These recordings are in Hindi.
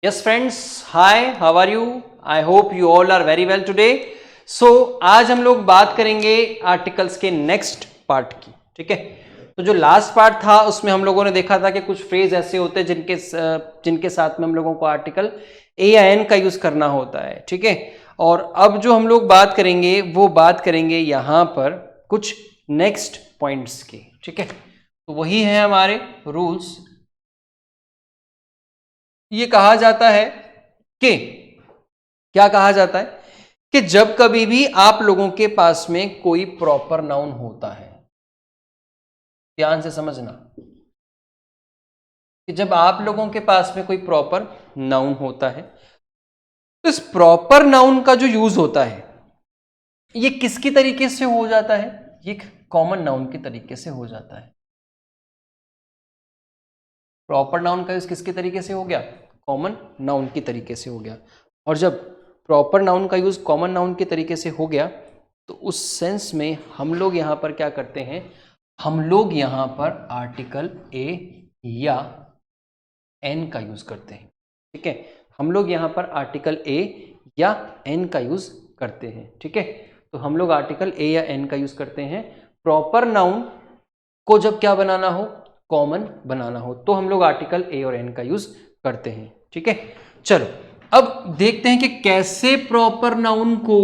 Yes friends, hi, how are you? I hope you all are very well today. So आज हम लोग बात करेंगे आर्टिकल्स के नेक्स्ट पार्ट की, ठीक है। तो जो लास्ट पार्ट था उसमें हम लोगों ने देखा था कि कुछ फ्रेज ऐसे होते हैं जिनके साथ में हम लोगों को आर्टिकल ए या एन का यूज करना होता है, ठीक है। और अब जो हम लोग बात करेंगे वो बात करेंगे यहाँ पर कुछ नेक्स्ट पॉइंट्स की, ठीक है। तो वही है हमारे रूल्स। ये कहा जाता है कि क्या कहा जाता है कि जब कभी भी आप लोगों के पास में कोई प्रॉपर नाउन होता है, ध्यान से समझना कि जब आप लोगों के पास में कोई प्रॉपर नाउन होता है तो इस प्रॉपर नाउन का जो यूज होता है ये किसकी तरीके से हो जाता है, ये कॉमन नाउन के तरीके से हो जाता है। प्रॉपर नाउन का यूज किसके तरीके से हो गया, कॉमन नाउन की तरीके से हो गया। और जब प्रॉपर नाउन का यूज कॉमन नाउन के तरीके से हो गया तो उस सेंस में हम लोग यहां पर क्या करते हैं, हम लोग यहां पर आर्टिकल ए या एन का यूज करते हैं, ठीक है। हम लोग यहां पर आर्टिकल ए या एन का यूज करते हैं, ठीक है। तो हम लोग आर्टिकल ए या एन का यूज करते हैं प्रॉपर नाउन को जब क्या बनाना हो, कॉमन बनाना हो, तो हम लोग आर्टिकल ए और एन का यूज करते हैं, ठीक है। चलो अब देखते हैं कि कैसे प्रॉपर नाउन को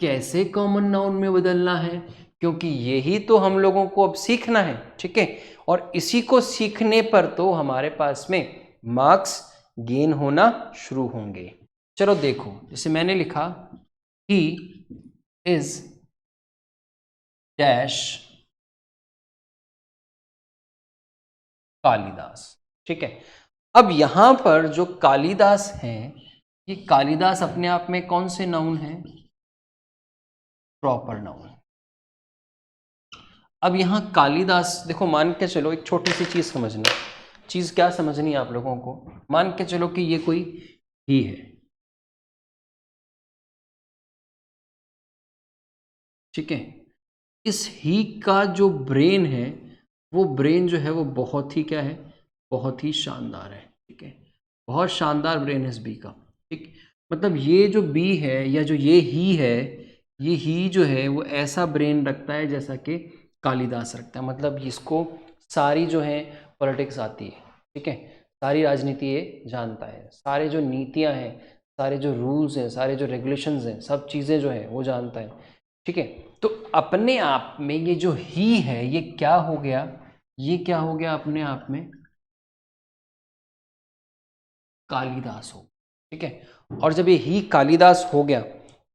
कैसे कॉमन नाउन में बदलना है, क्योंकि यही तो हम लोगों को अब सीखना है, ठीक है। और इसी को सीखने पर तो हमारे पास में मार्क्स गेन होना शुरू होंगे। चलो देखो, जैसे मैंने लिखा ही इज डैश कालिदास, ठीक है। अब यहां पर जो कालिदास हैं, ये कालिदास अपने आप में कौन से नाउन हैं, प्रॉपर नाउन। अब यहां कालिदास देखो, मान के चलो एक छोटी सी चीज समझना, चीज क्या समझनी है आप लोगों को। मान के चलो कि ये कोई ही है, ठीक है। इस ही का जो ब्रेन है वो ब्रेन जो है वो बहुत ही क्या है, बहुत ही शानदार है, ठीक है। बहुत शानदार ब्रेन है इस बी का, ठीक। मतलब ये जो बी है या जो ये ही है, ये ही जो है वो ऐसा ब्रेन रखता है जैसा कि कालिदास रखता है। मतलब इसको सारी जो है पॉलिटिक्स आती है, ठीक है। सारी राजनीति ये जानता है, सारे जो नीतियां हैं, सारे जो रूल्स हैं, सारे जो रेगुलेशंस हैं, सब चीज़ें जो है वो जानता है, ठीक है। तो अपने आप में ये जो ही है ये क्या हो गया, ये क्या हो गया अपने आप में कालिदास हो, ठीक है। और जब ये ही कालिदास हो गया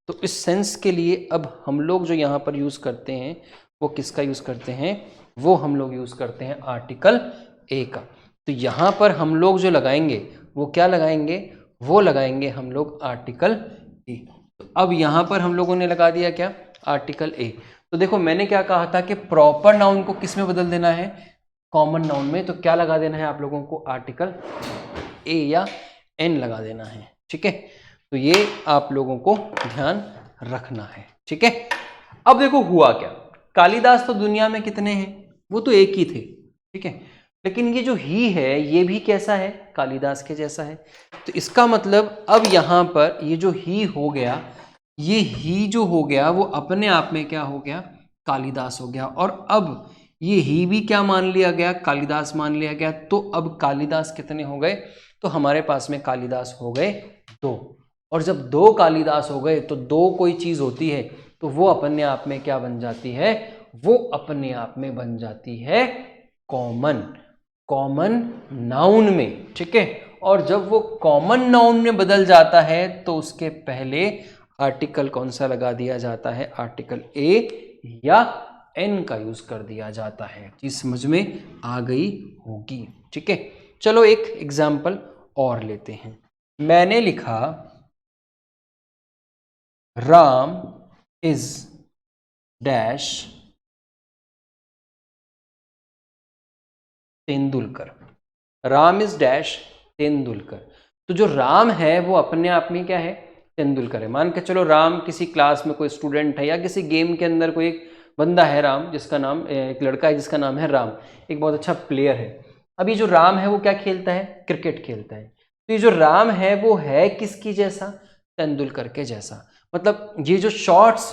तो इस सेंस के लिए अब हम लोग जो यहाँ पर यूज करते हैं वो किसका यूज करते हैं, वो हम लोग यूज करते हैं आर्टिकल ए का। तो यहाँ पर हम लोग जो लगाएंगे वो क्या लगाएंगे, वो लगाएंगे हम लोग आर्टिकल ए। तो अब यहाँ पर हम लोगों ने लगा दिया क्या, आर्टिकल ए। तो देखो मैंने क्या कहा था कि प्रॉपर नाउन को किस में बदल देना है, कॉमन नाउन में। तो क्या लगा देना है आप लोगों को, आर्टिकल ए या एन लगा देना है, ठीक है। तो ये आप लोगों को ध्यान रखना है, ठीक है। अब देखो हुआ क्या, कालिदास तो दुनिया में कितने हैं, वो तो एक ही थे, ठीक है। लेकिन ये जो ही है ये भी कैसा है, कालिदास के जैसा है। तो इसका मतलब अब यहां पर ये जो ही हो गया, ये ही जो हो गया वो अपने आप में क्या हो गया, कालिदास हो गया। और अब ये ही भी क्या मान लिया गया, कालिदास मान लिया गया। तो अब कालिदास कितने हो गए, तो हमारे पास में कालिदास हो गए दो। और जब दो कालिदास हो गए तो दो कोई चीज होती है तो वो अपने आप में क्या बन जाती है, वो अपने आप में बन जाती है कॉमन, कॉमन नाउन में, ठीक है। और जब वो कॉमन नाउन में बदल जाता है तो उसके पहले आर्टिकल कौन सा लगा दिया जाता है, आर्टिकल ए या एन का यूज कर दिया जाता है। चीज समझ में आ गई होगी, ठीक है। चलो एक एग्जाम्पल और लेते हैं। मैंने लिखा Ram is dash Tendulkar, Ram is dash Tendulkar. तो जो राम है वो अपने आप में क्या है, तेंदुलकर है। मान के चलो राम किसी क्लास में कोई स्टूडेंट है या किसी गेम के अंदर कोई एक बंदा है राम, जिसका नाम, एक लड़का है जिसका नाम है राम, एक बहुत अच्छा प्लेयर है। अब ये जो राम है वो क्या खेलता है, क्रिकेट खेलता है। तो ये जो राम है वो है किसकी जैसा? तेंदुलकर के जैसा। मतलब ये जो शॉट्स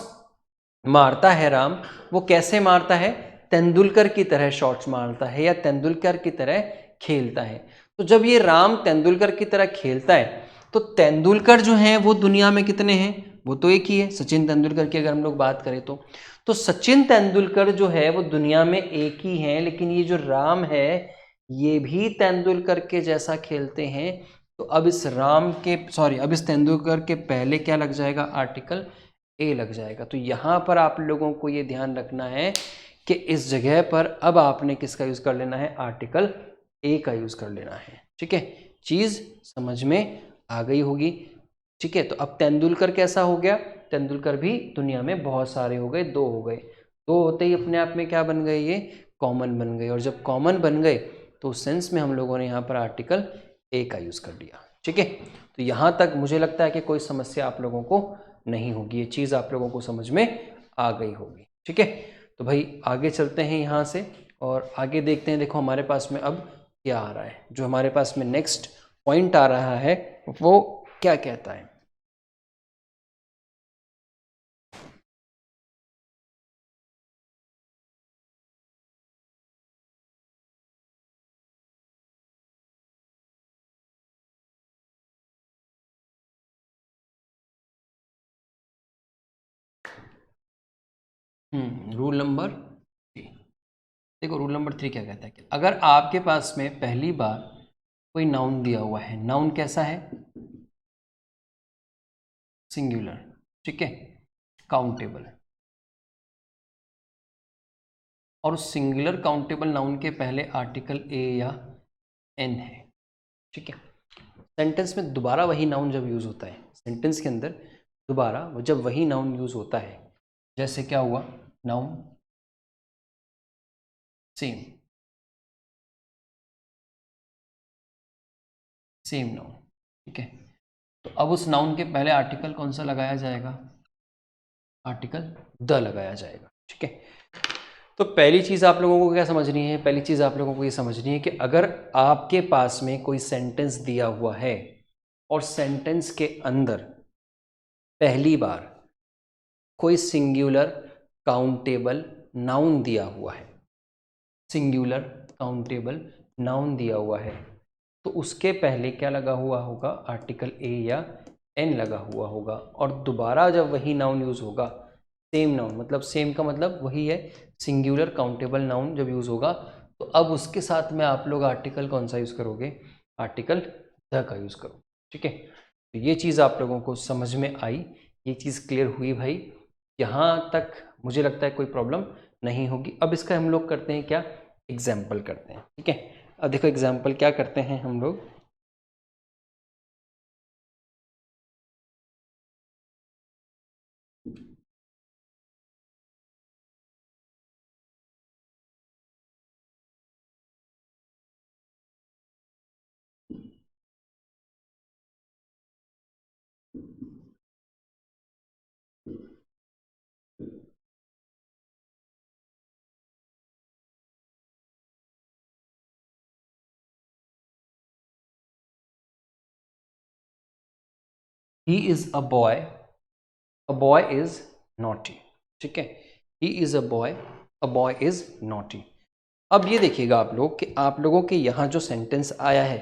मारता है राम, वो कैसे मारता है? तेंदुलकर की तरह शॉट्स मारता है या तेंदुलकर की तरह खेलता है। तो जब ये राम तेंदुलकर की तरह खेलता है तो तेंदुलकर जो है वो दुनिया में कितने हैं? वो तो एक ही है, सचिन तेंदुलकर की अगर हम लोग बात करें तो सचिन तेंदुलकर जो है वो दुनिया में एक ही है, लेकिन ये जो राम है ये भी तेंदुलकर के जैसा खेलते हैं। तो अब इस राम के अब इस तेंदुलकर के पहले क्या लग जाएगा? आर्टिकल ए लग जाएगा। तो यहाँ पर आप लोगों को ये ध्यान रखना है कि इस जगह पर अब आपने किसका यूज़ कर लेना है? आर्टिकल ए का यूज़ कर लेना है। ठीक है, चीज़ समझ में आ गई होगी। ठीक है, तो अब तेंदुलकर कैसा हो गया? तेंदुलकर भी दुनिया में बहुत सारे हो गए, 2 हो गए। 2 होते ही अपने आप में क्या बन गए? ये कॉमन बन गए। और जब कॉमन बन गए तो उस सेंस में हम लोगों ने यहाँ पर आर्टिकल ए का यूज़ कर लिया। ठीक है, तो यहाँ तक मुझे लगता है कि कोई समस्या आप लोगों को नहीं होगी, ये चीज़ आप लोगों को समझ में आ गई होगी। ठीक है, तो भाई आगे चलते हैं यहाँ से और आगे देखते हैं। देखो हमारे पास में अब क्या आ रहा है, जो हमारे पास में नेक्स्ट पॉइंट आ रहा है वो क्या कहता है। Rule number 3। देखो रूल नंबर 3 क्या कहता है कि अगर आपके पास में पहली बार कोई नाउन दिया हुआ है, नाउन कैसा है? सिंगुलर। ठीक है, काउंटेबल, और उस सिंगुलर काउंटेबल नाउन के पहले आर्टिकल ए या एन है। ठीक है, सेंटेंस में दोबारा वही नाउन जब यूज़ होता है, सेंटेंस के अंदर दोबारा जब वही नाउन यूज़ होता है, जैसे क्या हुआ? Noun same, same noun. ठीक है, तो अब उस नाउन के पहले आर्टिकल कौन सा लगाया जाएगा? आर्टिकल द लगाया जाएगा। ठीक है, तो पहली चीज़ आप लोगों को क्या समझनी है? पहली चीज़ आप लोगों को ये समझनी है कि अगर आपके पास में कोई सेंटेंस दिया हुआ है और सेंटेंस के अंदर पहली बार कोई सिंगुलर काउंटेबल नाउन दिया हुआ है, सिंगुलर काउंटेबल नाउन दिया हुआ है, तो उसके पहले क्या लगा हुआ होगा? आर्टिकल ए या एन लगा हुआ होगा। और दोबारा जब वही नाउन यूज़ होगा, सेम नाउन, मतलब सेम का मतलब वही है, सिंगुलर काउंटेबल नाउन जब यूज़ होगा तो अब उसके साथ में आप लोग आर्टिकल कौन सा यूज़ करोगे? आर्टिकल द का यूज़ करो। ठीक है, तो ये चीज़ आप लोगों को समझ में आई, ये चीज़ क्लियर हुई भाई? यहाँ तक मुझे लगता है कोई प्रॉब्लम नहीं होगी। अब इसका हम लोग करते हैं क्या? एग्जाम्पल करते हैं। ठीक है, अब देखो एग्जाम्पल क्या करते हैं हम लोग। He is a boy is naughty. ठीक है, he is a boy is naughty. अब ये देखिएगा आप लोग कि आप लोगों के यहाँ जो सेंटेंस आया है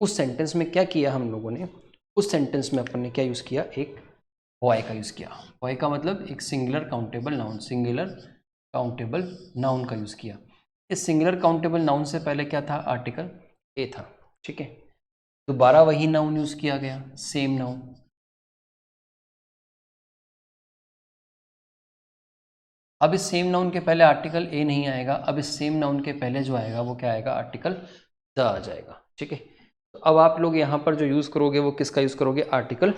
उस सेंटेंस में क्या किया हम लोगों ने? उस सेंटेंस में अपन ने क्या यूज़ किया? एक बॉय का यूज़ किया। बॉय का मतलब एक singular countable noun, singular countable noun का यूज़ किया। इस सिंगुलर काउंटेबल नाउन से पहले क्या था? आर्टिकल ए था। ठीक है, दोबारा वही नाउन यूज़ किया गया, सेम नाउन। अब इस सेम नाउन के पहले आर्टिकल ए नहीं आएगा, अब इस सेम नाउन के पहले जो आएगा वो क्या आएगा? आर्टिकल द आ जाएगा। ठीक है, तो अब आप लोग यहाँ पर जो यूज़ करोगे वो किसका यूज़ करोगे? आर्टिकल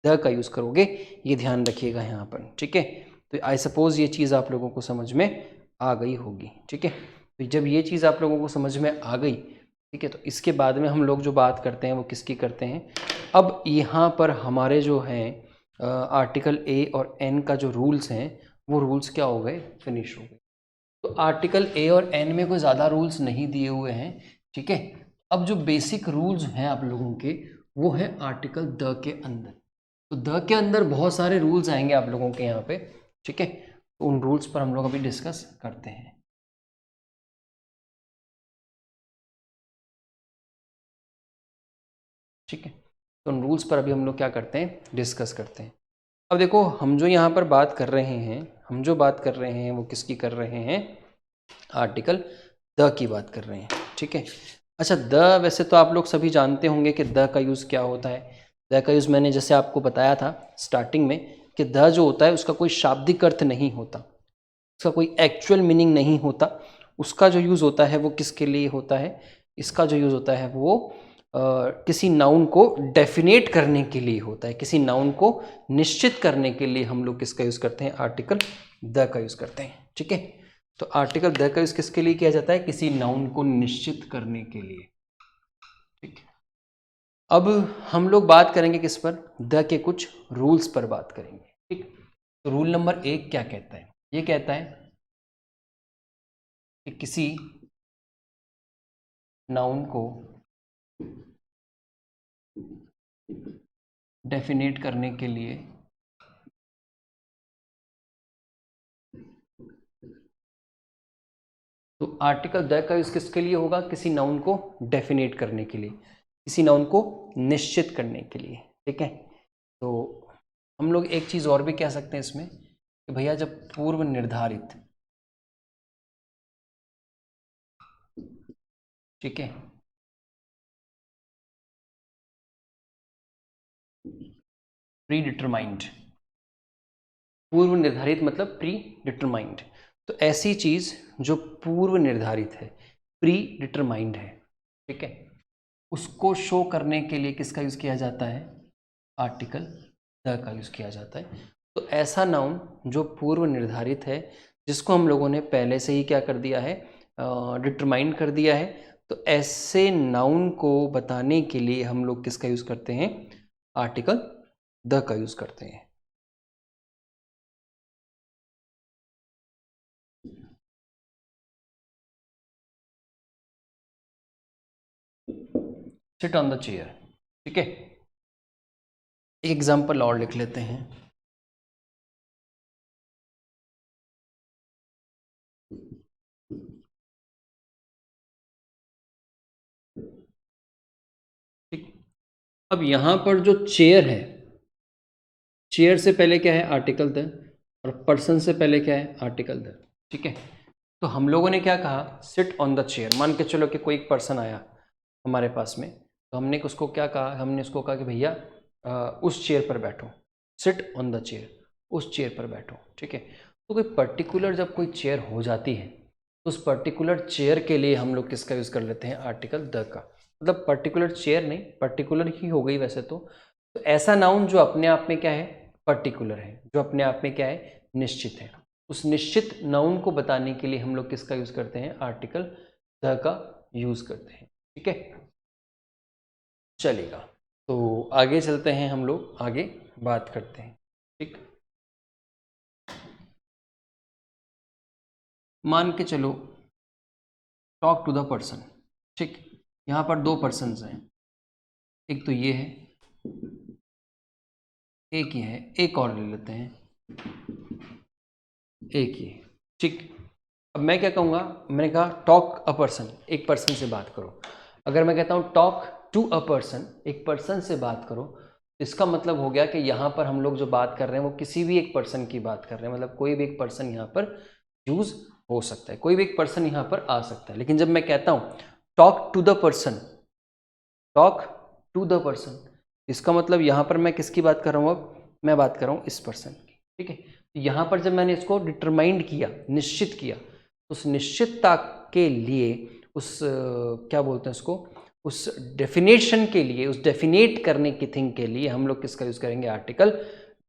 द का यूज़ करोगे, ये ध्यान रखिएगा यहाँ पर। ठीक है, तो आई सपोज ये चीज़ आप लोगों को समझ में आ गई होगी। ठीक है, तो जब ये चीज़ आप लोगों को समझ में आ गई, ठीक है, तो इसके बाद में हम लोग जो बात करते हैं वो किसकी करते हैं? अब यहाँ पर हमारे जो हैं आर्टिकल ए और एन का जो रूल्स हैं वो रूल्स क्या हो गए? फिनिश हो गए। तो आर्टिकल ए और एन में कोई ज़्यादा रूल्स नहीं दिए हुए हैं। ठीक है, अब जो बेसिक रूल्स हैं आप लोगों के, वो है आर्टिकल द के अंदर। तो द के अंदर बहुत सारे रूल्स आएंगे आप लोगों के यहाँ पे, ठीक है। तो उन रूल्स पर हम लोग अभी डिस्कस करते हैं। ठीक है, तो उन रूल्स पर अभी हम लोग क्या करते हैं, डिस्कस करते हैं। अब देखो, हम जो यहाँ पर बात कर रहे हैं, हम जो बात कर रहे हैं वो किसकी कर रहे हैं, आर्टिकल द की बात कर रहे हैं, ठीक है। अच्छा, द वैसे तो आप लोग सभी जानते होंगे कि द का यूज़ क्या होता है। द का यूज़ मैंने जैसे आपको बताया था स्टार्टिंग में कि द जो होता है उसका कोई शाब्दिक अर्थ नहीं होता, उसका कोई एक्चुअल मीनिंग नहीं होता। उसका जो यूज़ होता है वो किसके लिए होता है, इसका जो यूज़ होता है वो किसी नाउन को डेफिनेट करने के लिए होता है। किसी नाउन को निश्चित करने के लिए हम लोग किसका यूज़ करते हैं, आर्टिकल द का यूज़ करते हैं, ठीक है। तो आर्टिकल द का यूज़ किसके लिए किया जाता है, किसी नाउन को निश्चित करने के लिए, ठीक है। अब हम लोग बात करेंगे किस पर, द के कुछ रूल्स पर बात करेंगे, ठीक। तो रूल नंबर 1 क्या कहता है, ये कहता है कि किसी नाउन को डेफिनेट करने के लिए तो आर्टिकल द का यूज किसके लिए होगा, किसी नाउन को डेफिनेट करने के लिए, किसी नाउन को निश्चित करने के लिए, ठीक है। तो हम लोग एक चीज और भी कह सकते हैं इसमें कि भैया जब पूर्व निर्धारित, ठीक है, प्री डिटरमाइंड, पूर्व निर्धारित मतलब प्री डिटरमाइंड, तो ऐसी चीज जो पूर्व निर्धारित है, प्री डिटरमाइंड है, ठीक है, उसको शो करने के लिए किसका यूज किया जाता है, आर्टिकल द का यूज किया जाता है। तो ऐसा नाउन जो पूर्व निर्धारित है, जिसको हम लोगों ने पहले से ही क्या कर दिया है, डिटरमाइन कर दिया है, तो ऐसे नाउन को बताने के लिए हम लोग किसका यूज करते हैं, आर्टिकल द का यूज करते हैं। सिट ऑन द चेयर, ठीक है। एक एग्जांपल और लिख लेते हैं। ठीक, अब यहां पर जो चेयर है, चेयर से पहले क्या है, आर्टिकल द, और पर्सन से पहले क्या है, आर्टिकल द, ठीक है। तो हम लोगों ने क्या कहा, सिट ऑन द चेयर। मान के चलो कि कोई एक पर्सन आया हमारे पास में, तो हमने उसको क्या कहा, हमने उसको कहा कि भैया उस चेयर पर बैठो, सिट ऑन द चेयर, उस चेयर पर बैठो, ठीक है। तो कोई पर्टिकुलर जब कोई चेयर हो जाती है, तो उस पर्टिकुलर चेयर के लिए हम लोग किसका यूज़ कर लेते हैं, आर्टिकल द का। मतलब पर्टिकुलर चेयर नहीं, पर्टिकुलर ही हो गई वैसे तो ऐसा नाउन जो अपने आप में क्या है, पर्टिकुलर है, जो अपने आप में क्या है, निश्चित है, उस निश्चित नाउन को बताने के लिए हम लोग किसका यूज करते हैं, आर्टिकल द का यूज करते हैं, ठीक है। चलेगा, तो आगे चलते हैं, हम लोग आगे बात करते हैं, ठीक। मान के चलो, टॉक टू द पर्सन, ठीक। यहाँ पर दो पर्सन हैं, एक तो ये है, एक ये है, एक और ले लेते हैं, एक ये, ठीक। अब मैं क्या कहूँगा, मैंने कहा टॉक अ पर्सन, एक पर्सन से बात करो। अगर मैं कहता हूँ टॉक टू अ पर्सन, एक पर्सन से बात करो, इसका मतलब हो गया कि यहाँ पर हम लोग जो बात कर रहे हैं वो किसी भी एक पर्सन की बात कर रहे हैं। मतलब कोई भी एक पर्सन यहाँ पर यूज हो सकता है, कोई भी एक पर्सन यहाँ पर आ सकता है। लेकिन जब मैं कहता हूँ talk to the person, talk to the person, इसका मतलब यहाँ पर मैं किसकी बात कर रहा हूँ, अब मैं बात कर रहा हूँ इस पर्सन की, ठीक है। यहाँ पर जब मैंने इसको डिटरमाइंड किया, निश्चित किया, उस निश्चितता के लिए, उस क्या बोलते हैं उसको, उस डेफिनेशन के लिए, उस डेफिनेट करने की थिंग के लिए हम लोग किसका यूज करेंगे, आर्टिकल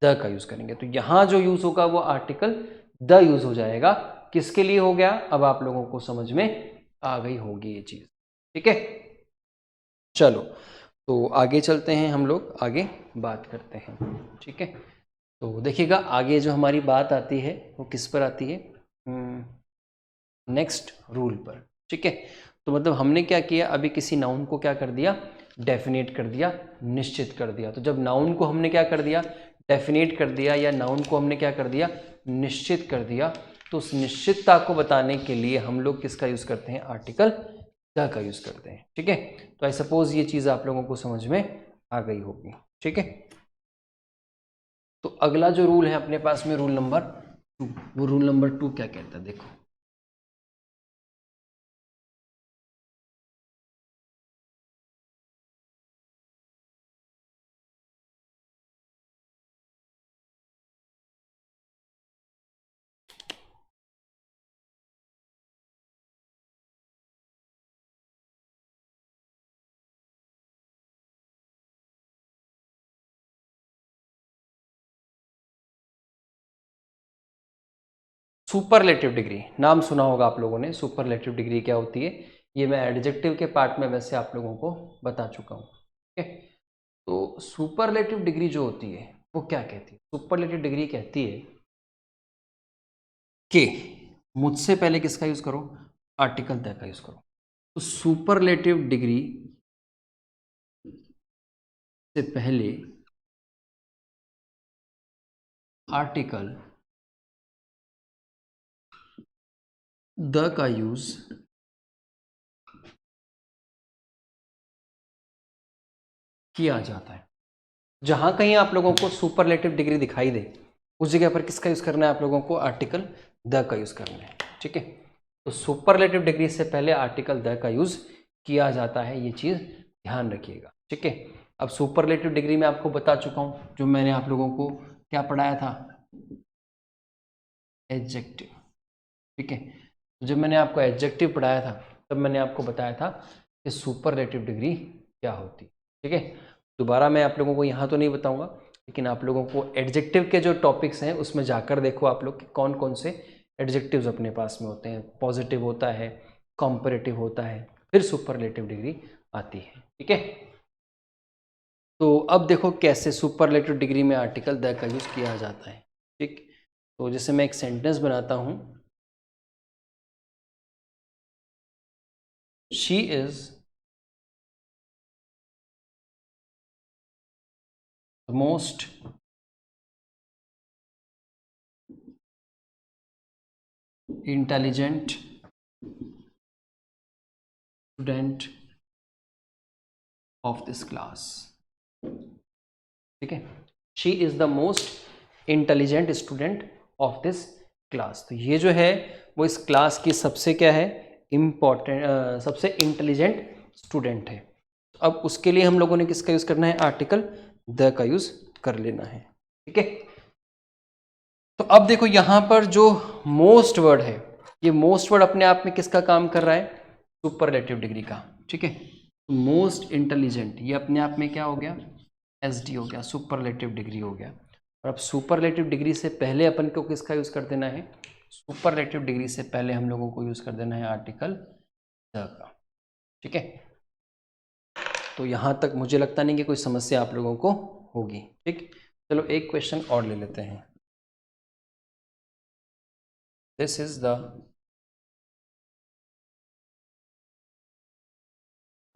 द का यूज करेंगे। तो यहाँ जो यूज होगा वो आर्टिकल द यूज हो जाएगा। किसके लिए हो गया, अब आप लोगों को समझ में आ गई होगी ये चीज, ठीक है। चलो, तो आगे चलते हैं, हम लोग आगे बात करते हैं, ठीक है। तो देखिएगा, आगे जो हमारी बात आती है वो किस पर आती है, नेक्स्ट रूल पर, ठीक है। तो मतलब हमने क्या किया, अभी किसी नाउन को क्या कर दिया, डेफिनेट कर दिया, निश्चित कर दिया। तो जब नाउन को हमने क्या कर दिया, डेफिनेट कर दिया, या नाउन को हमने क्या कर दिया, निश्चित कर दिया, तो उस निश्चितता को बताने के लिए हम लोग किसका यूज करते हैं, आर्टिकल द का यूज करते हैं। ठीक है, तो आई सपोज ये चीज आप लोगों को समझ में आ गई होगी। ठीक है, तो अगला जो रूल है अपने पास में रूल नंबर 2, वो रूल नंबर 2 क्या कहता है, देखो। सुपरलेटिव डिग्री नाम सुना होगा आप लोगों ने। सुपरलेटिव डिग्री क्या होती है, ये मैं एडजेक्टिव के पार्ट में वैसे आप लोगों को बता चुका हूँ। ठीक है, तो सुपरलेटिव डिग्री जो होती है वो क्या कहती है, सुपरलेटिव डिग्री कहती है कि मुझसे पहले किसका यूज करो, आर्टिकल द का यूज करो। तो सुपरलेटिव डिग्री से पहले आर्टिकल द का यूज किया जाता है। जहां कहीं आप लोगों को सुपरलेटिव डिग्री दिखाई दे, उस जगह पर किसका यूज करना है आप लोगों को, आर्टिकल द का यूज करना है। ठीक है, तो सुपरलेटिव डिग्री से पहले आर्टिकल द का यूज किया जाता है, ये चीज ध्यान रखिएगा। ठीक है, अब सुपरलेटिव डिग्री में आपको बता चुका हूं, जो मैंने आप लोगों को क्या पढ़ाया था, एडजेक्टिव। ठीक है, तो जब मैंने आपको एडजेक्टिव पढ़ाया था तब मैंने आपको बताया था कि सुपरलेटिव डिग्री क्या होती। ठीक है, दोबारा मैं आप लोगों को यहाँ तो नहीं बताऊंगा, लेकिन आप लोगों को एडजेक्टिव के जो टॉपिक्स हैं उसमें जाकर देखो आप लोग कि कौन कौन से एडजेक्टिव्स अपने पास में होते हैं। पॉजिटिव होता है, कॉम्परेटिव होता है, फिर सुपरलेटिव डिग्री आती है। ठीक है, तो अब देखो कैसे सुपरलेटिव डिग्री में आर्टिकल द का यूज किया जाता है। ठीक, तो जैसे मैं एक सेंटेंस बनाता हूँ, she is the most intelligent student of this class. ठीक है, she is the most intelligent student of this class. तो ये जो है वो इस क्लास की सबसे क्या है, इम्पोर्टेंट, सबसे इंटेलिजेंट स्टूडेंट है। अब उसके लिए हम लोगों ने किसका यूज करना है, आर्टिकल द का यूज कर लेना है। ठीक है, तो अब देखो यहां पर जो मोस्ट वर्ड है, ये मोस्ट वर्ड अपने आप में किसका काम कर रहा है, सुपरलेटिव डिग्री का। ठीक है, मोस्ट इंटेलिजेंट ये अपने आप में क्या हो गया, एस डी हो गया, सुपरलेटिव डिग्री हो गया। और अब सुपरलेटिव डिग्री से पहले अपन को किसका यूज कर देना है, सुपरलेटिव डिग्री से पहले हम लोगों को यूज कर देना है आर्टिकल द का। ठीक है, तो यहां तक मुझे लगता नहीं कि कोई समस्या आप लोगों को होगी। ठीक, चलो एक क्वेश्चन और ले लेते हैं। This is the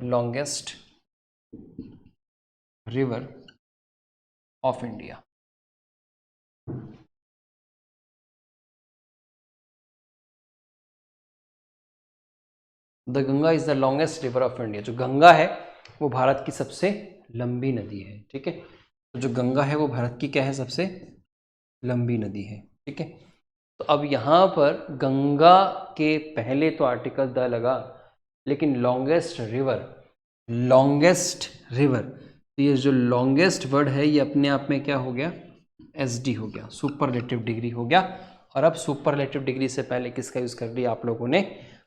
longest river of India. The Ganga is the longest river of India. जो गंगा है वो भारत की सबसे लंबी नदी है। ठीक है, तो जो गंगा है वो भारत की क्या है, सबसे लंबी नदी है। ठीक है, तो अब यहाँ पर गंगा के पहले तो आर्टिकल द लगा, लेकिन लॉन्गेस्ट रिवर, लॉन्गेस्ट रिवर, तो ये जो लॉन्गेस्ट वर्ड है ये अपने आप में क्या हो गया, एस डी हो गया, सुपरलेटिव डिग्री हो गया। और अब सुपरलेटिव डिग्री से पहले किसका यूज कर लिया आप लोगों ने,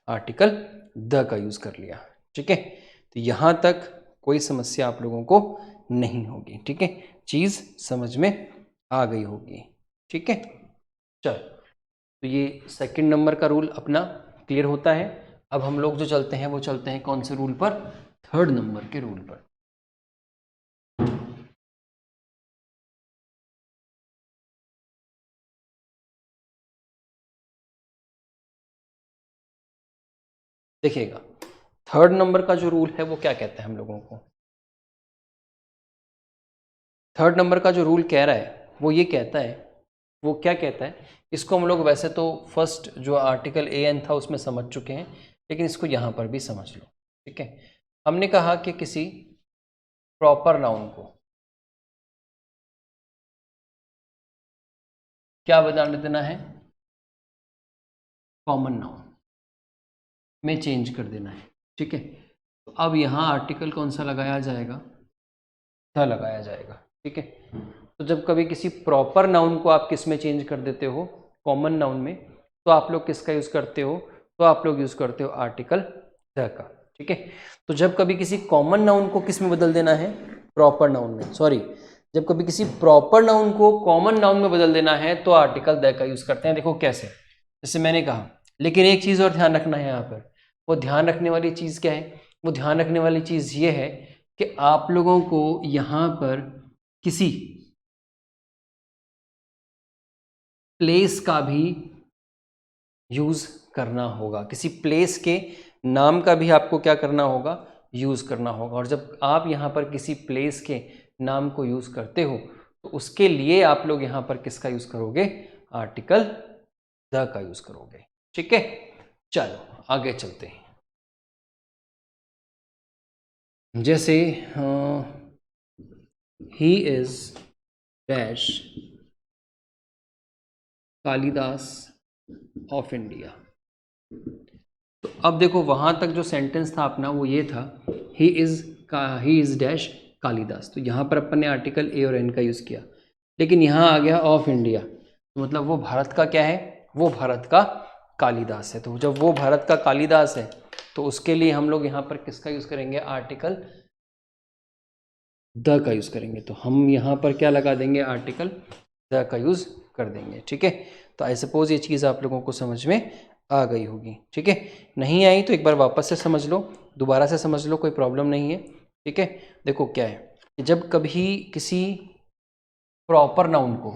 आर्टिकल द का यूज कर लिया। ठीक है, तो यहां तक कोई समस्या आप लोगों को नहीं होगी। ठीक है, चीज समझ में आ गई होगी। ठीक है, चल, तो ये सेकंड नंबर का रूल अपना क्लियर होता है। अब हम लोग जो चलते हैं वो चलते हैं कौन से रूल पर, थर्ड नंबर के रूल पर। देखिएगा, थर्ड नंबर का जो रूल है वो क्या कहता है हम लोगों को? थर्ड नंबर का जो रूल कह रहा है वो ये कहता है, वो क्या कहता है, इसको हम लोग वैसे तो फर्स्ट जो आर्टिकल ए एन था उसमें समझ चुके हैं, लेकिन इसको यहाँ पर भी समझ लो। ठीक है, हमने कहा कि किसी प्रॉपर नाउन को क्या बदल देना है, कॉमन नाउन में चेंज कर देना है। ठीक है, तो अब यहाँ आर्टिकल कौन सा लगाया जाएगा? द लगाया जाएगा। ठीक है, तो जब कभी किसी प्रॉपर नाउन को आप किस में चेंज कर देते हो, कॉमन नाउन में, तो आप लोग किसका यूज करते हो? तो आप लोग यूज करते हो आर्टिकल द का। ठीक है, तो जब कभी किसी कॉमन नाउन को किस में बदल देना है, प्रॉपर नाउन में, सॉरी, जब कभी किसी प्रॉपर नाउन को कॉमन नाउन में बदल देना है तो आर्टिकल द का यूज करते हैं। देखो कैसे, जैसे मैंने कहा, लेकिन एक चीज और ध्यान रखना है यहाँ पर। वो ध्यान रखने वाली चीज क्या है? वो ध्यान रखने वाली चीज ये है कि आप लोगों को यहाँ पर किसी प्लेस का भी यूज करना होगा, किसी प्लेस के नाम का भी आपको क्या करना होगा, यूज करना होगा। और जब आप यहाँ पर किसी प्लेस के नाम को यूज करते हो तो उसके लिए आप लोग यहाँ पर किसका यूज करोगे, आर्टिकल द का यूज करोगे। ठीक है, चलो आगे चलते हैं। जैसे he is dash Kalidas of India. तो अब देखो वहां तक जो सेंटेंस था अपना वो ये था, ही इज डैश कालिदास। तो यहाँ पर अपन ने आर्टिकल ए और एन का यूज किया, लेकिन यहाँ आ गया ऑफ इंडिया, तो मतलब वो भारत का क्या है, वो भारत का कालिदास है। तो जब वो भारत का कालिदास है तो उसके लिए हम लोग यहाँ पर किसका यूज करेंगे, आर्टिकल द का यूज करेंगे। तो हम यहाँ पर क्या लगा देंगे, आर्टिकल द का यूज कर देंगे। ठीक है, तो आई सपोज ये चीज़ आप लोगों को समझ में आ गई होगी। ठीक है, नहीं आई तो एक बार वापस से समझ लो, दोबारा से समझ लो, कोई प्रॉब्लम नहीं है। ठीक है, देखो क्या है कि जब कभी किसी प्रॉपर नाउन को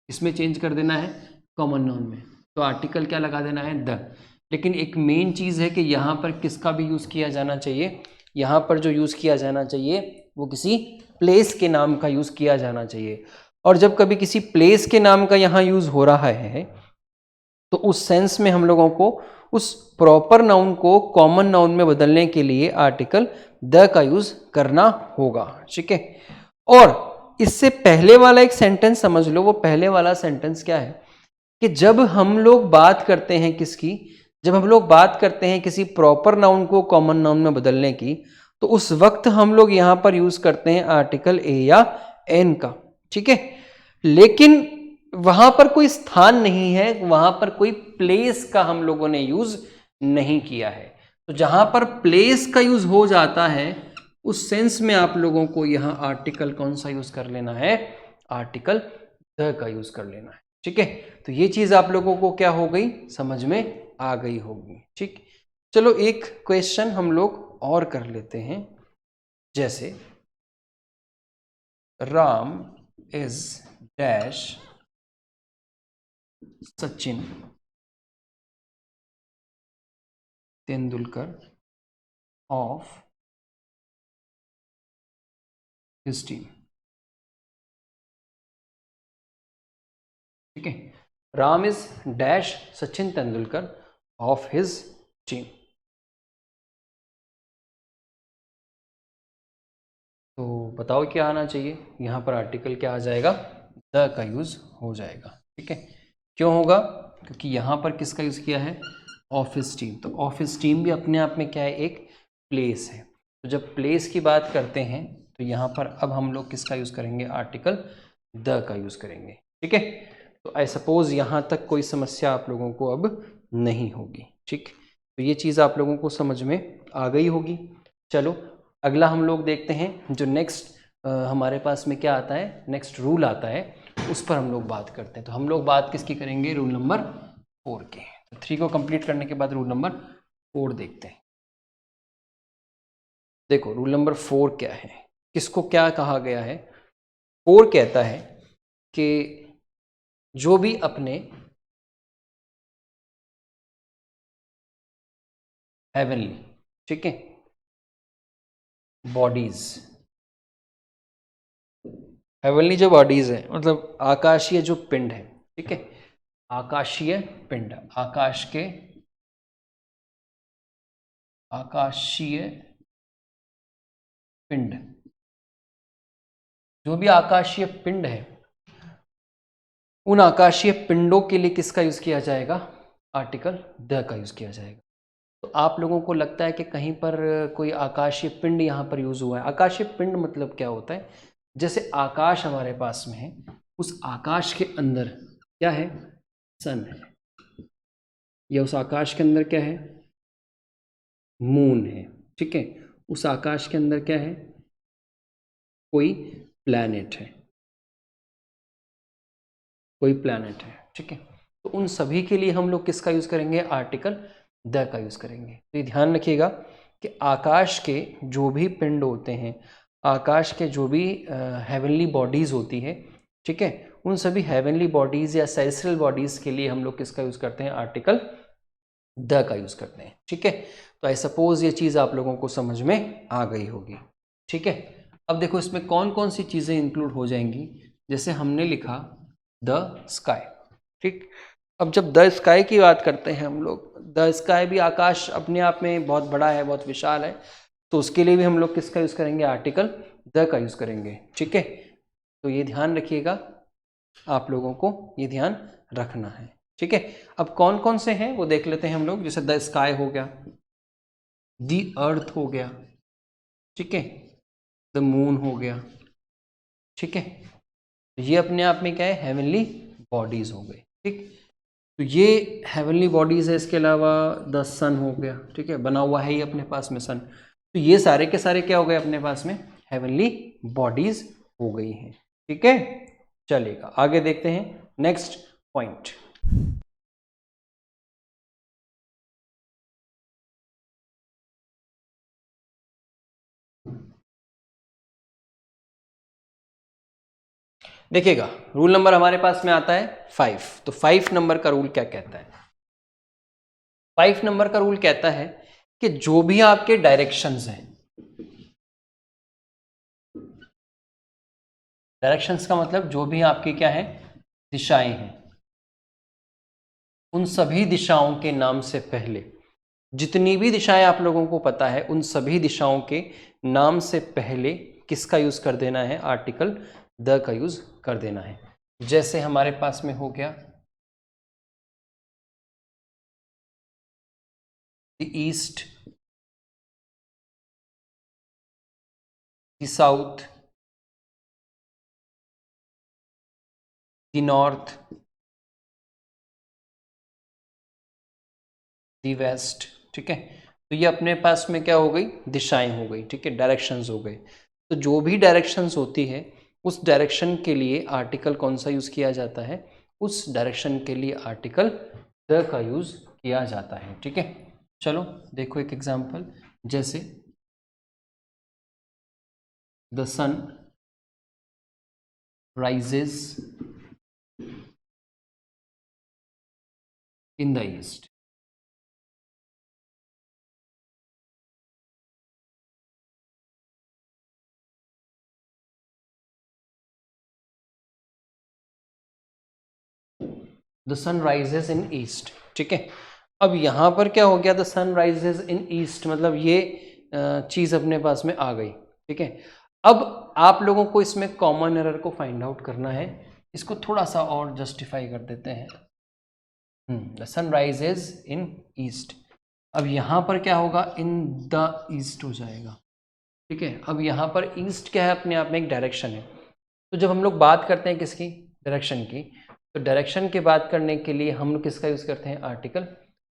इसमें चेंज कर देना है, कॉमन नाउन में, तो आर्टिकल क्या लगा देना है, द। लेकिन एक मेन चीज़ है कि यहाँ पर किसका भी यूज़ किया जाना चाहिए, यहाँ पर जो यूज़ किया जाना चाहिए वो किसी प्लेस के नाम का यूज़ किया जाना चाहिए। और जब कभी किसी प्लेस के नाम का यहाँ यूज़ हो रहा है तो उस सेंस में हम लोगों को उस प्रॉपर नाउन को कॉमन नाउन में बदलने के लिए आर्टिकल द का यूज़ करना होगा। ठीक है, और इससे पहले वाला एक सेंटेंस समझ लो। वो पहले वाला सेंटेंस क्या है कि जब हम लोग बात करते हैं किसकी, जब हम लोग बात करते हैं किसी प्रॉपर नाउन को कॉमन नाउन में बदलने की, तो उस वक्त हम लोग यहां पर यूज करते हैं आर्टिकल ए या एन का। ठीक है, लेकिन वहां पर कोई स्थान नहीं है, वहां पर कोई प्लेस का हम लोगों ने यूज नहीं किया है। तो जहां पर प्लेस का यूज हो जाता है उस सेंस में आप लोगों को यहां आर्टिकल कौन सा यूज कर लेना है, आर्टिकल द का यूज कर लेना है। ठीक है, तो ये चीज आप लोगों को क्या हो गई, समझ में आ गई होगी। ठीक, चलो एक क्वेश्चन हम लोग और कर लेते हैं। जैसे Ram is dash Sachin Tendulkar of his team. ठीक है, Ram is dash Sachin Tendulkar of his team. तो बताओ क्या आना चाहिए, यहाँ पर आर्टिकल क्या आ जाएगा, द का यूज हो जाएगा। ठीक है, क्यों होगा, क्योंकि यहाँ पर किसका यूज किया है, ऑफिस टीम। तो ऑफिस टीम भी अपने आप में क्या है, एक प्लेस है। तो जब प्लेस की बात करते हैं तो यहाँ पर अब हम लोग किसका यूज करेंगे, आर्टिकल द का यूज करेंगे। ठीक है, तो आई सपोज यहाँ तक कोई समस्या आप लोगों को अब नहीं होगी। ठीक, तो ये चीज़ आप लोगों को समझ में आ गई होगी। चलो अगला हम लोग देखते हैं, जो नेक्स्ट हमारे पास में क्या आता है, नेक्स्ट रूल आता है, उस पर हम लोग बात करते हैं। तो हम लोग बात किसकी करेंगे, रूल नंबर 4 के। तो 3 को कंप्लीट करने के बाद रूल नंबर 4 देखते हैं। देखो रूल नंबर 4 क्या है, किसको क्या कहा गया है। 4 कहता है कि जो भी अपने हेवनली ठीक है, बॉडीज, हेवनली जो बॉडीज है मतलब आकाशीय जो पिंड है, ठीक है, आकाशीय पिंड, आकाशीय पिंड, जो भी आकाशीय पिंड है उन आकाशीय पिंडों के लिए किसका यूज किया जाएगा, आर्टिकल द का यूज किया जाएगा। तो आप लोगों को लगता है कि कहीं पर कोई आकाशीय पिंड यहाँ पर यूज हुआ है। आकाशीय पिंड मतलब क्या होता है, जैसे आकाश हमारे पास में है, उस आकाश के अंदर क्या है, सन है, या उस आकाश के अंदर क्या है, मून है, ठीक है, उस आकाश के अंदर क्या है, कोई प्लैनेट है, कोई प्लैनेट है, ठीक है। तो उन सभी के लिए हम लोग किसका यूज करेंगे, आर्टिकल द का यूज करेंगे। तो ये ध्यान रखिएगा कि आकाश के जो भी पिंड होते हैं, आकाश के जो भी हेवनली बॉडीज होती है, ठीक है, उन सभी हेवनली बॉडीज या सेलेस्टियल बॉडीज के लिए हम लोग किसका यूज करते हैं, आर्टिकल द का यूज करते हैं, ठीक है। तो आई सपोज ये चीज आप लोगों को समझ में आ गई होगी, ठीक है। अब देखो इसमें कौन कौन सी चीजें इंक्लूड हो जाएंगी, जैसे हमने लिखा द स्काई, ठीक। अब जब द स्काई की बात करते हैं हम लोग, द स्काई भी आकाश अपने आप में बहुत बड़ा है, बहुत विशाल है, तो उसके लिए भी हम लोग किसका यूज करेंगे, आर्टिकल द का यूज करेंगे, ठीक है। तो ये ध्यान रखिएगा, आप लोगों को ये ध्यान रखना है, ठीक है। अब कौन कौन से हैं वो देख लेते हैं हम लोग, जैसे द स्काई हो गया, दी अर्थ हो गया, ठीक है, द मून हो गया, ठीक है। ये अपने आप में क्या है, हेवनली बॉडीज हो गए, ठीक। तो ये हेवनली बॉडीज है, इसके अलावा द सन हो गया, ठीक है, बना हुआ है ही अपने पास में सन। तो ये सारे के सारे क्या हो गए अपने पास में, हेवनली बॉडीज हो गई हैं, ठीक है। चलिएगा आगे देखते हैं नेक्स्ट पॉइंट। देखिएगा रूल नंबर हमारे पास में आता है 5। तो 5 नंबर का रूल क्या कहता है, 5 नंबर का रूल कहता है कि जो भी आपके डायरेक्शंस हैं, डायरेक्शंस का मतलब जो भी आपकी क्या है, दिशाएं हैं, उन सभी दिशाओं के नाम से पहले, जितनी भी दिशाएं आप लोगों को पता है उन सभी दिशाओं के नाम से पहले किसका यूज कर देना है, आर्टिकल द का यूज कर देना है। जैसे हमारे पास में हो गया the east, the south, the north, the west, ठीक है। तो ये अपने पास में क्या हो गई, दिशाएं हो गई, ठीक है, डायरेक्शंस हो गए। तो जो भी डायरेक्शंस होती है उस डायरेक्शन के लिए आर्टिकल कौन सा यूज किया जाता है, उस डायरेक्शन के लिए आर्टिकल द का यूज किया जाता है, ठीक है। चलो देखो एक एग्जांपल, जैसे the sun rises in the east, the sun rises in east, ठीक है। अब यहां पर क्या हो गया, the sun rises in east, मतलब ये चीज अपने पास में आ गई, ठीक है। अब आप लोगों को इसमें कॉमन एरर को फाइंड आउट करना है, इसको थोड़ा सा और जस्टिफाई कर देते हैं। The sun rises in east, अब यहां पर क्या होगा, इन द ईस्ट हो जाएगा, ठीक है। अब यहाँ पर ईस्ट क्या है, अपने आप में एक डायरेक्शन है। तो जब हम लोग बात करते हैं किसकी, डायरेक्शन की, तो डायरेक्शन की बात करने के लिए हम लोग किसका यूज़ करते हैं, आर्टिकल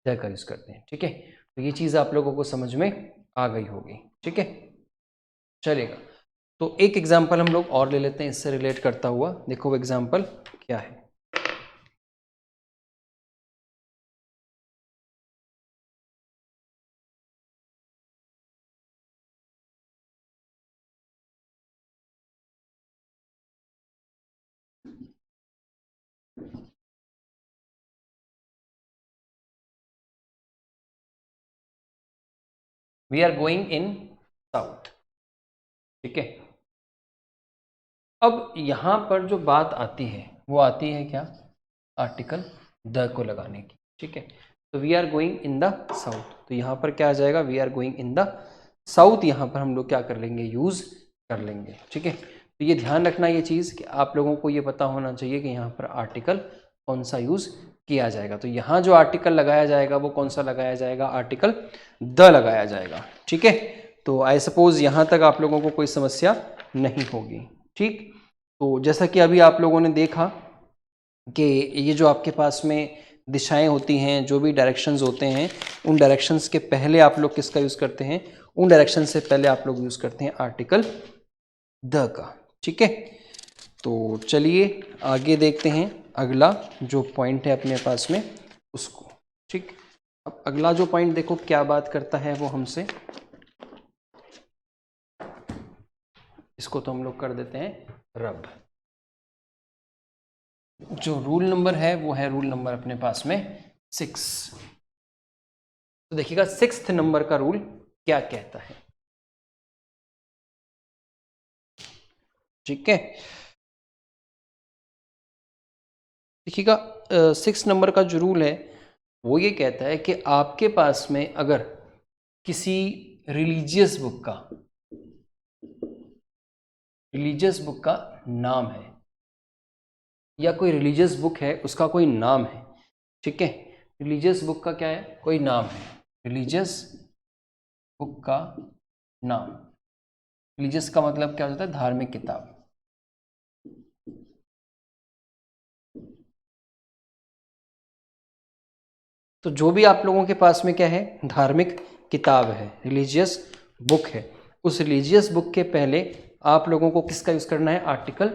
द का यूज़ करते हैं, ठीक है। तो ये चीज़ आप लोगों को समझ में आ गई होगी, ठीक है। चलेगा, तो एक एग्जाम्पल हम लोग और ले लेते हैं इससे रिलेट करता हुआ। देखो वो एग्जाम्पल क्या है। We are going in south, ठीक है। अब यहां पर जो बात आती है वो आती है क्या, आर्टिकल द को लगाने की, ठीक है। तो we are going in the south, तो यहाँ पर क्या आ जाएगा, we are going in the south, यहाँ पर हम लोग क्या कर लेंगे, यूज कर लेंगे, ठीक है। तो ये ध्यान रखना ये चीज़ कि आप लोगों को ये पता होना चाहिए कि यहाँ पर आर्टिकल कौन सा यूज किया जाएगा। तो यहाँ जो आर्टिकल लगाया जाएगा वो कौन सा लगाया जाएगा, आर्टिकल द लगाया जाएगा, ठीक है। तो आई सपोज यहाँ तक आप लोगों को कोई समस्या नहीं होगी, ठीक। तो जैसा कि अभी आप लोगों ने देखा कि ये जो आपके पास में दिशाएं होती हैं, जो भी डायरेक्शंस होते हैं, उन डायरेक्शंस के पहले आप लोग किसका यूज़ करते हैं, उन डायरेक्शन से पहले आप लोग यूज़ करते हैं आर्टिकल द का, ठीक है। तो चलिए आगे देखते हैं अगला जो पॉइंट है अपने पास में उसको, ठीक। अब अगला जो पॉइंट देखो क्या बात करता है वो हमसे, इसको तो हम लोग कर देते हैं रब। जो रूल नंबर है वो है रूल नंबर अपने पास में 6। तो देखिएगा 6th नंबर का रूल क्या कहता है, ठीक है। देखिएगा 6 नंबर का जो रूल है वो ये कहता है कि आपके पास में अगर किसी रिलीजियस बुक का नाम है या कोई रिलीजियस बुक है उसका कोई नाम है, ठीक है। रिलीजियस बुक का क्या है, कोई नाम है, रिलीजियस बुक का नाम, रिलीजियस का मतलब क्या होता है, धार्मिक किताब। तो जो भी आप लोगों के पास में क्या है, धार्मिक किताब है, रिलीजियस बुक है, उस रिलीजियस बुक के पहले आप लोगों को किसका यूज़ करना है, आर्टिकल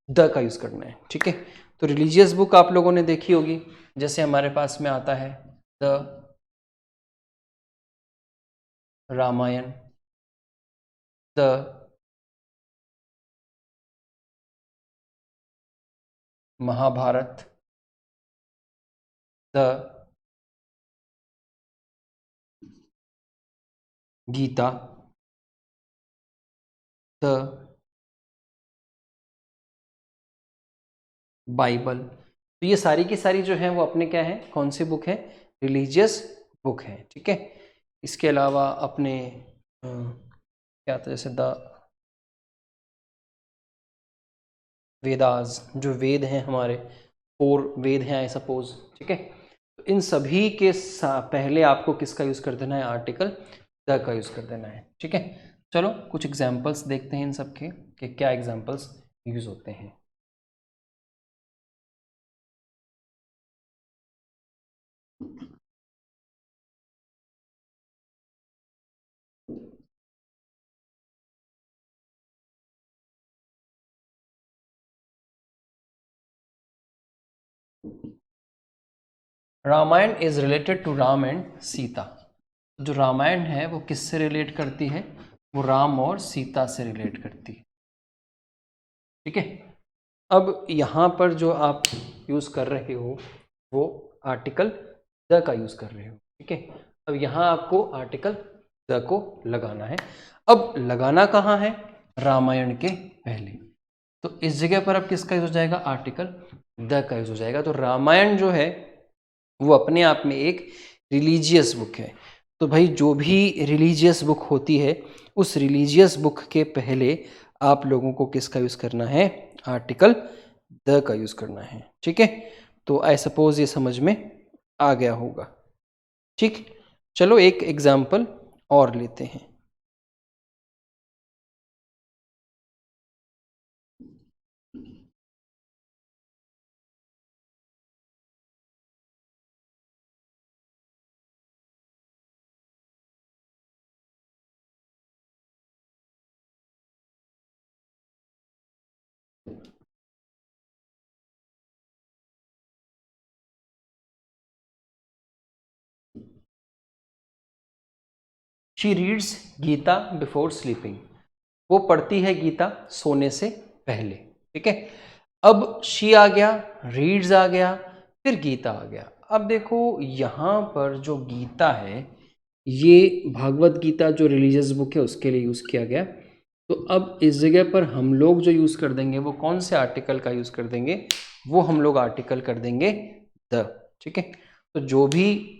द का यूज़ करना है, ठीक है। तो रिलीजियस बुक आप लोगों ने देखी होगी, जैसे हमारे पास में आता है the Ramayan, the Mahabharat, the Gita, the Bible. तो ये सारी की सारी जो है वो अपने क्या है, कौन सी बुक है, रिलीजियस बुक है, ठीक है। इसके अलावा अपने क्या था, जैसे द वेदास, जो वेद हैं हमारे 4 वेद हैं आई सपोज, ठीक है। तो इन सभी के पहले आपको किसका यूज़ कर देना है, आर्टिकल द का यूज़ कर देना है, ठीक है। चलो कुछ एग्जाम्पल्स देखते हैं इन सब के कि क्या एग्जाम्पल्स यूज़ होते हैं। Ramayan is related to Ram and Sita. जो रामायण है वो किससे रिलेट करती है, वो राम और सीता से रिलेट करती है, ठीक है। अब यहाँ पर जो आप यूज़ कर रहे हो वो आर्टिकल द का यूज़ कर रहे हो, ठीक है। अब यहाँ आपको आर्टिकल द को लगाना है। अब लगाना कहाँ है, रामायण के पहले। तो इस जगह पर अब किसका यूज़ हो जाएगा, आर्टिकल द का यूज़ हो जाएगा। तो रामायण जो है वो अपने आप में एक रिलीजियस बुक है। तो भाई जो भी रिलीजियस बुक होती है उस रिलीजियस बुक के पहले आप लोगों को किसका यूज़ करना है, आर्टिकल द का यूज़ करना है, ठीक है। तो आई सपोज ये समझ में आ गया होगा, ठीक। चलो एक एग्जाम्पल और लेते हैं। She reads Gita before sleeping. वो पढ़ती है गीता सोने से पहले, ठीक है। अब शी आ गया, रीड्स आ गया, फिर गीता आ गया। अब देखो यहाँ पर जो गीता है ये भागवत गीता जो रिलीजियस बुक है उसके लिए यूज़ किया गया। तो अब इस जगह पर हम लोग जो यूज़ कर देंगे वो कौन से आर्टिकल का यूज़ कर देंगे, वो हम लोग आर्टिकल कर देंगे द। ठीक है, तो जो भी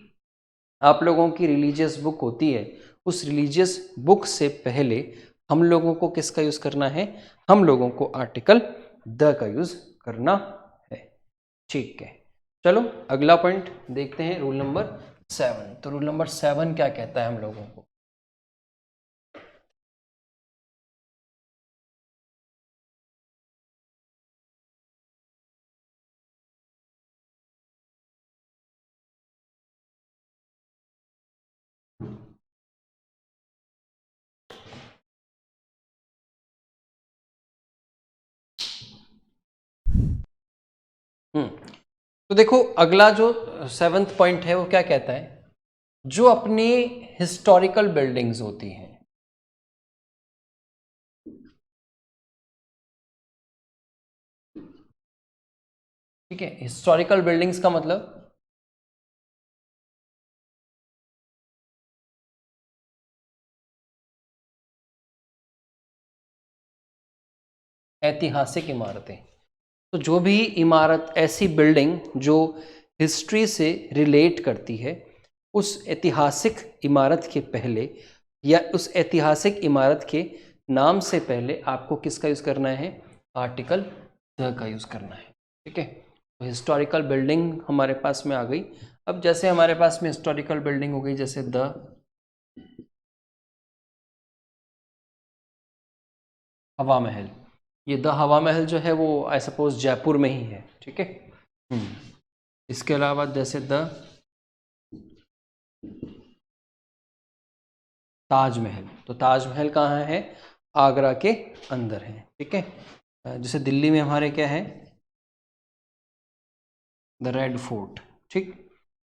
आप लोगों की रिलीजियस बुक होती है उस रिलीजियस बुक से पहले हम लोगों को किसका यूज़ करना है, हम लोगों को आर्टिकल द का यूज़ करना है। ठीक है, चलो अगला पॉइंट देखते हैं, रूल नंबर 7। तो रूल नंबर 7 क्या कहता है हम लोगों को। हम्म, तो देखो अगला जो 7th पॉइंट है वो क्या कहता है, जो अपनी हिस्टोरिकल बिल्डिंग्स होती हैं, ठीक है, हिस्टोरिकल बिल्डिंग्स का मतलब ऐतिहासिक इमारतें। तो जो भी इमारत, ऐसी बिल्डिंग जो हिस्ट्री से रिलेट करती है, उस ऐतिहासिक इमारत के पहले या उस ऐतिहासिक इमारत के नाम से पहले आपको किसका यूज़ करना है, आर्टिकल द का यूज़ करना है। ठीक है, तो हिस्टोरिकल बिल्डिंग हमारे पास में आ गई। अब जैसे हमारे पास में हिस्टोरिकल बिल्डिंग हो गई, जैसे द हवा महल, ये द हवा महल जो है वो आई सपोज जयपुर में ही है। ठीक है, इसके अलावा जैसे द ताजमहल, तो ताजमहल कहाँ है, आगरा के अंदर है। ठीक है, जैसे दिल्ली में हमारे क्या है, द रेड फोर्ट। ठीक,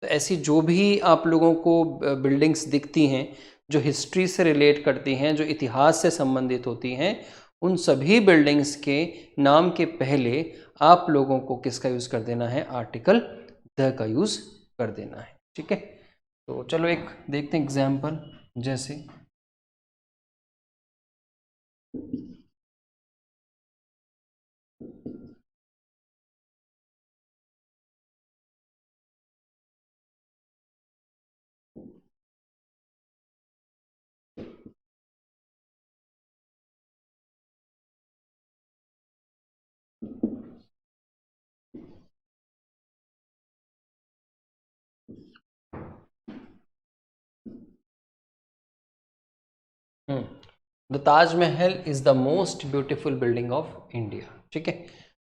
तो ऐसी जो भी आप लोगों को बिल्डिंग्स दिखती हैं जो हिस्ट्री से रिलेट करती हैं, जो इतिहास से संबंधित होती हैं, उन सभी बिल्डिंग्स के नाम के पहले आप लोगों को किसका यूज़ कर देना है, आर्टिकल द का यूज़ कर देना है। ठीक है, तो चलो एक देखते हैं एग्जाम्पल। जैसे the Taj Mahal is the most beautiful building of India. ठीक है,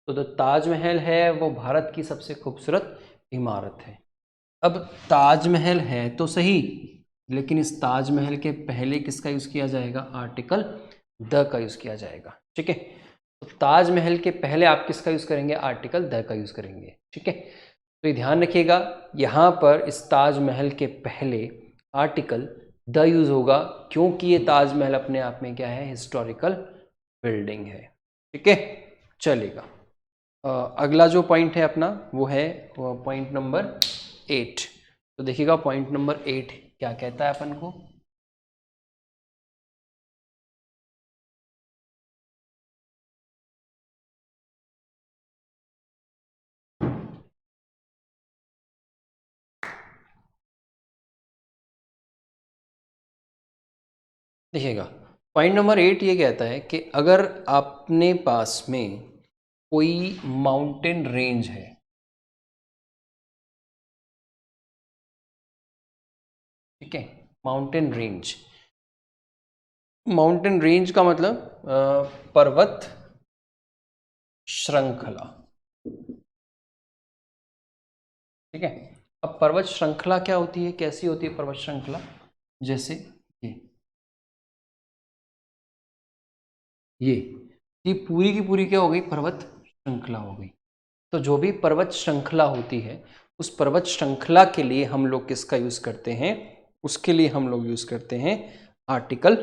तो द ताजमहल है वो भारत की सबसे खूबसूरत इमारत है। अब ताजमहल है तो सही, लेकिन इस ताजमहल के पहले किसका यूज़ किया जाएगा, आर्टिकल द का यूज़ किया जाएगा। ठीक है, तो ताजमहल के पहले आप किसका यूज़ करेंगे, आर्टिकल द का यूज़ करेंगे। ठीक है, तो ये ध्यान रखिएगा, यहाँ पर इस ताजमहल के पहले आर्टिकल द यूज़ होगा, क्योंकि ये ताजमहल अपने आप में क्या है, हिस्टोरिकल बिल्डिंग है। ठीक है, चलेगा। अगला जो पॉइंट है अपना वो है पॉइंट नंबर 8। तो देखिएगा पॉइंट नंबर 8 क्या कहता है अपन को। देखिएगा पॉइंट नंबर 8 ये कहता है कि अगर अपने पास में कोई माउंटेन रेंज है, ठीक है, माउंटेन रेंज, माउंटेन रेंज का मतलब पर्वत श्रृंखला। ठीक है, अब पर्वत श्रृंखला क्या होती है, कैसी होती है पर्वत श्रृंखला, जैसे ये ये ये पूरी की पूरी क्या हो गई, पर्वत श्रृंखला हो गई। तो जो भी पर्वत श्रृंखला होती है उस पर्वत श्रृंखला के लिए हम लोग किसका यूज करते हैं, उसके लिए हम लोग यूज करते हैं आर्टिकल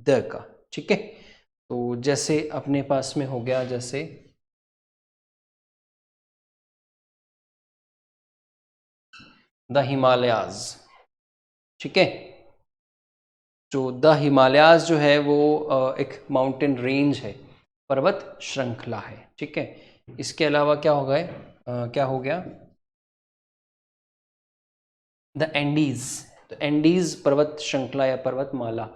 द का। ठीक है, तो जैसे अपने पास में हो गया, जैसे द हिमालयाज। ठीक है, जो द हिमालयाज जो है वो एक माउंटेन रेंज है, पर्वत श्रृंखला है, ठीक है। इसके अलावा क्या हो गए, क्या हो गया, द एंडीज। तो एंडीज पर्वत श्रृंखला या पर्वतमाला,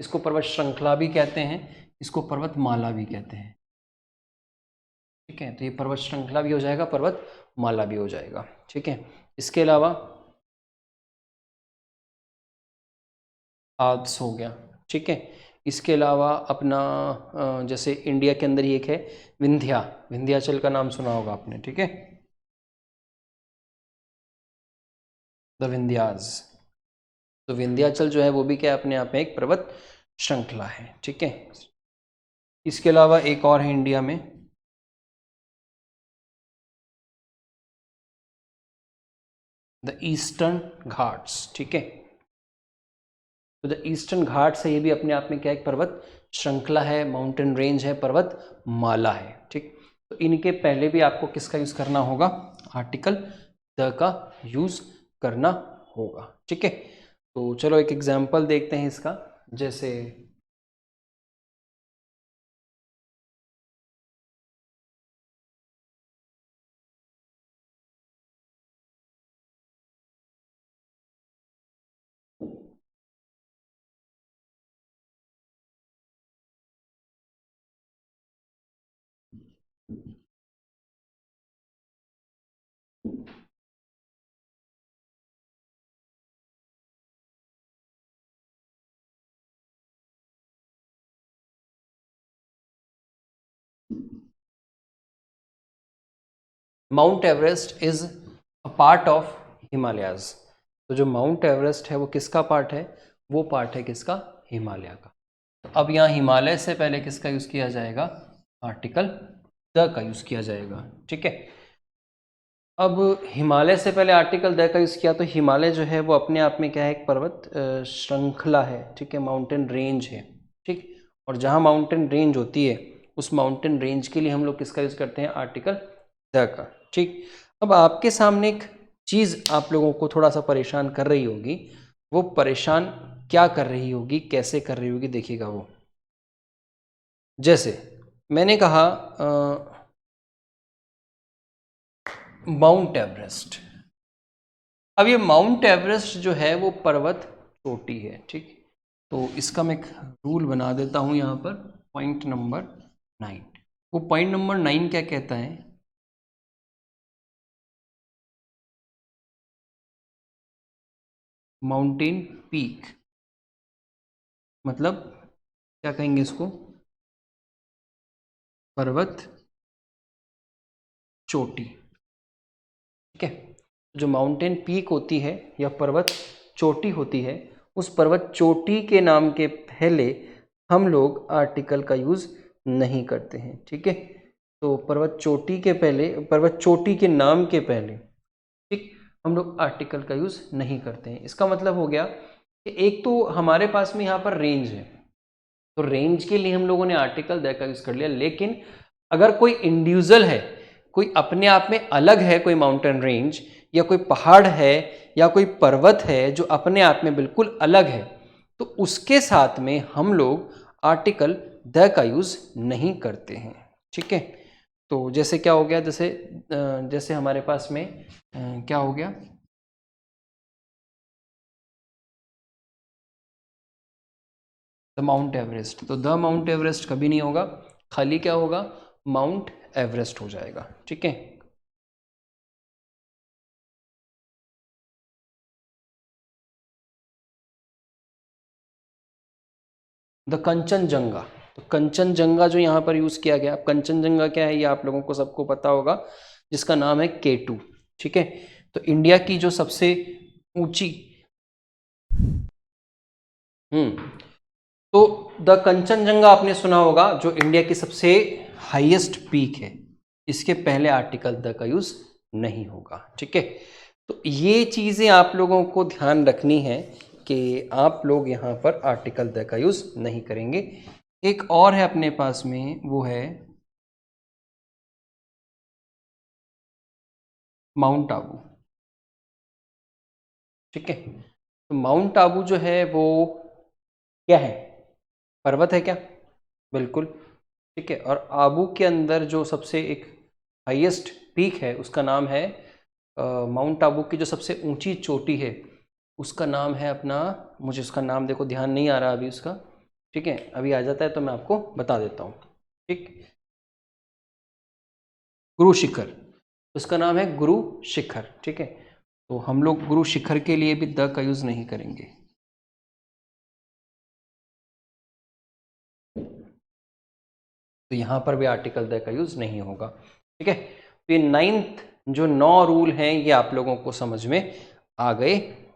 इसको पर्वत श्रृंखला भी कहते हैं, इसको पर्वतमाला भी कहते हैं, ठीक है। तो ये पर्वत श्रृंखला भी हो जाएगा, पर्वतमाला भी हो जाएगा, ठीक है। इसके अलावा आल्प्स हो गया, ठीक है। इसके अलावा अपना जैसे इंडिया के अंदर ही एक है विंध्याचल का नाम सुना होगा आपने, ठीक है, द विंध्याज। तो विंध्याचल जो है वो भी क्या है, अपने आप में एक पर्वत श्रृंखला है, ठीक है। इसके अलावा एक और है इंडिया में, द ईस्टर्न घाट्स, ठीक है। तो द ईस्टर्न घाट्स है, ये भी अपने आप में क्या एक पर्वत श्रृंखला है, माउंटेन रेंज है, पर्वत माला है, ठीक। तो इनके पहले भी आपको किसका यूज करना होगा, आर्टिकल द का यूज करना होगा, ठीक है। तो चलो एक एग्जांपल देखते हैं इसका, जैसे mount Everest is a part of Himalayas. तो जो माउंट एवरेस्ट है वो किसका पार्ट है, वो पार्ट है किसका, हिमालय का। तो अब यहाँ हिमालय से पहले किसका यूज किया जाएगा, आर्टिकल द का यूज किया जाएगा, ठीक है। अब हिमालय से पहले आर्टिकल द का यूज किया, तो हिमालय जो है वो अपने आप में क्या है, एक पर्वत श्रृंखला है, ठीक है, माउंटेन रेंज है, ठीक। और जहाँ माउंटेन रेंज होती है उस माउंटेन रेंज के लिए हम लोग किसका यूज करते हैं, आर्टिकल द का, ठीक। अब आपके सामने एक चीज आप लोगों को थोड़ा सा परेशान कर रही होगी, वो परेशान क्या कर रही होगी, कैसे कर रही होगी, देखिएगा वो। जैसे मैंने कहा माउंट एवरेस्ट। अब ये माउंट एवरेस्ट जो है वो पर्वत चोटी है, ठीक। तो इसका मैं एक रूल बना देता हूं यहाँ पर, पॉइंट नंबर 9। वो पॉइंट नंबर 9 क्या कहता है, माउंटेन पीक, मतलब क्या कहेंगे इसको, पर्वत चोटी, ठीक है। जो माउंटेन पीक होती है या पर्वत चोटी होती है, उस पर्वत चोटी के नाम के पहले हम लोग आर्टिकल का यूज नहीं करते हैं, ठीक है। तो पर्वत चोटी के पहले, पर्वत चोटी के नाम के पहले, ठीक, हम लोग आर्टिकल का यूज नहीं करते हैं। इसका मतलब हो गया कि एक तो हमारे पास में यहाँ पर रेंज है, तो रेंज के लिए हम लोगों ने आर्टिकल द का यूज कर लिया, लेकिन अगर कोई इंडिविजुअल है, कोई अपने आप में अलग है, कोई माउंटेन रेंज या कोई पहाड़ है या कोई पर्वत है जो अपने आप में बिल्कुल अलग है, तो उसके साथ में हम लोग आर्टिकल द का यूज नहीं करते हैं, ठीक है। तो जैसे क्या हो गया, जैसे जैसे हमारे पास में क्या हो गया, द माउंट एवरेस्ट। तो द माउंट एवरेस्ट कभी नहीं होगा, खाली क्या होगा, माउंट एवरेस्ट हो जाएगा, ठीक है। द कंचनजंगा। तो कंचनजंगा जो यहाँ पर यूज किया गया, कंचनजंगा क्या है ये आप लोगों को सबको पता होगा, जिसका नाम है K2, ठीक है। तो इंडिया की जो सबसे ऊंची, तो द कंचनजंगा आपने सुना होगा, जो इंडिया की सबसे हाईएस्ट पीक है, इसके पहले आर्टिकल द का यूज नहीं होगा, ठीक है। तो ये चीजें आप लोगों को ध्यान रखनी है कि आप लोग यहाँ पर आर्टिकल द का यूज नहीं करेंगे। एक और है अपने पास में, वो है माउंट आबू, ठीक है। तो माउंट आबू जो है वो क्या है? पर्वत है क्या? बिल्कुल, ठीक है। और आबू के अंदर जो सबसे एक हाईएस्ट पीक है उसका नाम है माउंट आबू की जो सबसे ऊंची चोटी है उसका नाम है अपना, मुझे उसका नाम देखो ध्यान नहीं आ रहा अभी उसका, ठीक है, अभी आ जाता है तो मैं आपको बता देता हूँ, ठीक। गुरु शिखर, उसका नाम है गुरु शिखर, ठीक है। तो हम लोग गुरु शिखर के लिए भी द का यूज नहीं करेंगे। तो यहां पर भी आर्टिकल द का यूज नहीं होगा, ठीक है। तो ये 9th जो 9 रूल हैं ये आप लोगों को समझ में आ गए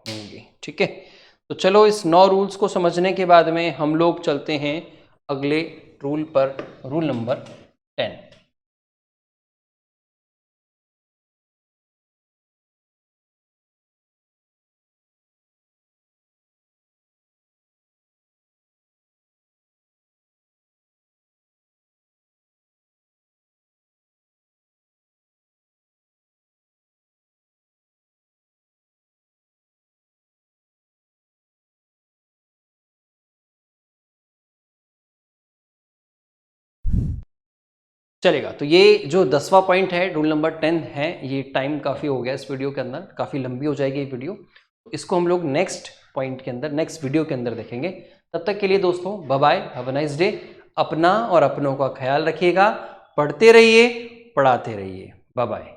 होंगे, ठीक है। तो चलो इस 9 रूल्स को समझने के बाद में हम लोग चलते हैं अगले रूल पर, रूल नंबर 10। चलेगा। तो ये जो 10वां पॉइंट है रूल नंबर 10 है, ये टाइम काफ़ी हो गया इस वीडियो के अंदर, काफ़ी लंबी हो जाएगी ये वीडियो। इसको हम लोग नेक्स्ट पॉइंट के अंदर, नेक्स्ट वीडियो के अंदर देखेंगे। तब तक के लिए दोस्तों bye bye, have a nice day. अपना और अपनों का ख्याल रखिएगा, पढ़ते रहिए, पढ़ाते रहिए। Bye bye.